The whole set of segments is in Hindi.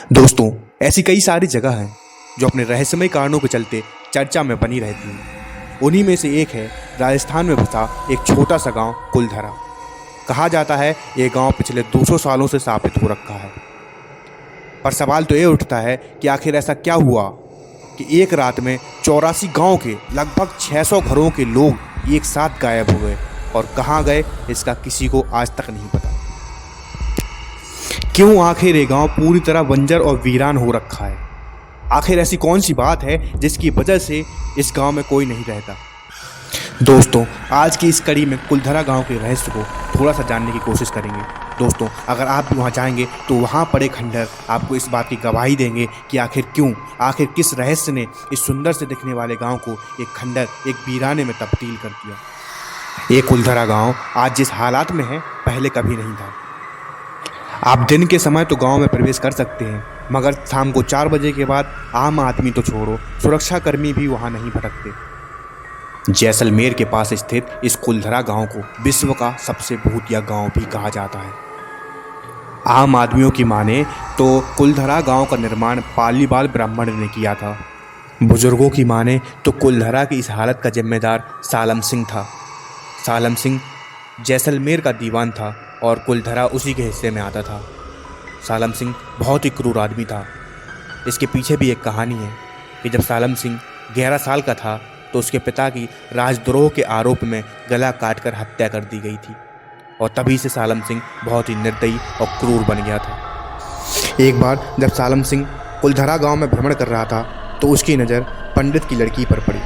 दोस्तों, ऐसी कई सारी जगह हैं जो अपने रहस्यमय कारणों के चलते चर्चा में बनी रहती हैं। उन्हीं में से एक है राजस्थान में बसा एक छोटा सा गांव कुलधरा। कहा जाता है ये गांव पिछले 200 सालों से स्थापित हो रखा है। पर सवाल तो ये उठता है कि आखिर ऐसा क्या हुआ कि एक रात में 84 गांव के लगभग 600 घरों के लोग एक साथ गायब हो गए, और कहाँ गए इसका किसी को आज तक नहीं पता। क्यों आखिर ये गांव पूरी तरह बंजर और वीरान हो रखा है? आखिर ऐसी कौन सी बात है जिसकी वजह से इस गांव में कोई नहीं रहता? दोस्तों, आज की इस कड़ी में कुलधरा गांव के रहस्य को थोड़ा सा जानने की कोशिश करेंगे। दोस्तों, अगर आप भी वहां जाएंगे तो वहां पड़े खंडहर आपको इस बात की गवाही देंगे कि आखिर किस रहस्य ने इस सुंदर से दिखने वाले गांव को एक खंडहर, एक वीराने में तब्दील कर दिया। ये कुलधरा गांव आज जिस हालात में है, पहले कभी नहीं था। आप दिन के समय तो गांव में प्रवेश कर सकते हैं, मगर शाम को 4 बजे के बाद आम आदमी तो छोड़ो, सुरक्षाकर्मी भी वहां नहीं भटकते। जैसलमेर के पास स्थित इस कुलधरा गांव को विश्व का सबसे भूतिया गांव भी कहा जाता है। आम आदमियों की माने तो कुलधरा गांव का निर्माण पालीवाल ब्राह्मण ने किया था। बुजुर्गों की माने तो कुलधरा की इस हालत का जिम्मेदार सालम सिंह था। सालम सिंह जैसलमेर का दीवान था और कुलधरा उसी के हिस्से में आता था। सालम सिंह बहुत ही क्रूर आदमी था। इसके पीछे भी एक कहानी है कि जब सालम सिंह 11 साल का था तो उसके पिता की राजद्रोह के आरोप में गला काटकर हत्या कर दी गई थी, और तभी से सालम सिंह बहुत ही निर्दयी और क्रूर बन गया था। एक बार जब सालम सिंह कुलधरा गांव में भ्रमण कर रहा था तो उसकी नज़र पंडित की लड़की पर पड़ी,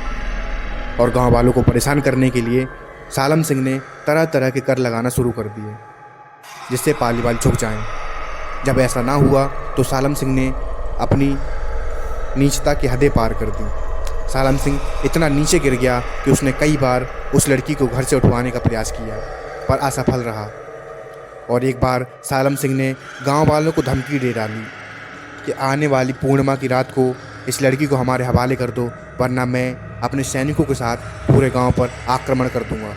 और गांव वालों को परेशान करने के लिए सालम सिंह ने तरह तरह के कर लगाना शुरू कर दिए जिससे पालीवाल झुक जाएं। जब ऐसा ना हुआ तो सालम सिंह ने अपनी नीचता की हदें पार कर दी। सालम सिंह इतना नीचे गिर गया कि उसने कई बार उस लड़की को घर से उठवाने का प्रयास किया, पर असफल रहा। और एक बार सालम सिंह ने गांव वालों को धमकी दे डाली कि आने वाली पूर्णिमा की रात को इस लड़की को हमारे हवाले कर दो, वरना मैं अपने सैनिकों के साथ पूरे गांव पर आक्रमण कर दूंगा।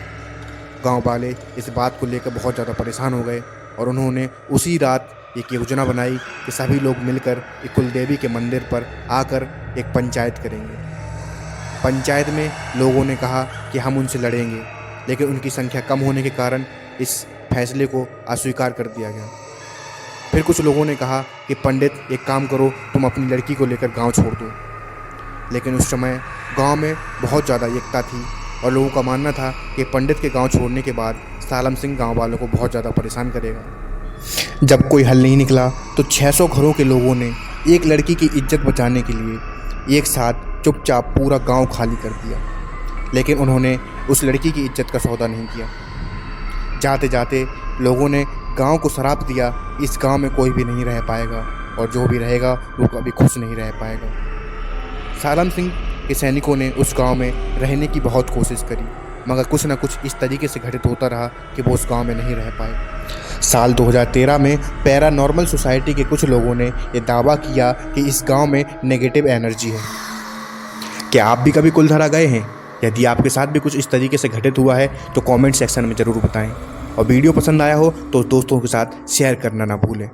गांव वाले इस बात को लेकर बहुत ज़्यादा परेशान हो गए, और उन्होंने उसी रात एक योजना बनाई कि सभी लोग मिलकर एक कुलदेवी के मंदिर पर आकर एक पंचायत करेंगे। पंचायत में लोगों ने कहा कि हम उनसे लड़ेंगे, लेकिन उनकी संख्या कम होने के कारण इस फैसले को अस्वीकार कर दिया गया। फिर कुछ लोगों ने कहा कि पंडित, एक काम करो, तुम अपनी लड़की को लेकर गांव छोड़ दो। लेकिन उस समय गांव में बहुत ज़्यादा एकता थी, और लोगों का मानना था कि पंडित के गांव छोड़ने के बाद सालम सिंह गांव वालों को बहुत ज़्यादा परेशान करेगा। जब कोई हल नहीं निकला तो 600 घरों के लोगों ने एक लड़की की इज्जत बचाने के लिए एक साथ चुपचाप पूरा गांव खाली कर दिया। लेकिन उन्होंने उस लड़की की इज्जत का सौदा नहीं किया। जाते जाते लोगों ने गांव को श्राप दिया, इस गांव में कोई भी नहीं रह पाएगा, और जो भी रहेगा वो कभी खुश नहीं रह पाएगा। सालम सिंह के सैनिकों ने उस गांव में रहने की बहुत कोशिश करी, मगर कुछ न कुछ इस तरीके से घटित होता रहा कि वो उस गांव में नहीं रह पाए। साल 2013 में पैरानॉर्मल सोसाइटी के कुछ लोगों ने ये दावा किया कि इस गांव में नेगेटिव एनर्जी है। क्या आप भी कभी कुलधरा गए हैं? यदि आपके साथ भी कुछ इस तरीके से घटित हुआ है तो कमेंट सेक्शन में ज़रूर बताएं, और वीडियो पसंद आया हो तो दोस्तों के साथ शेयर करना ना भूलें।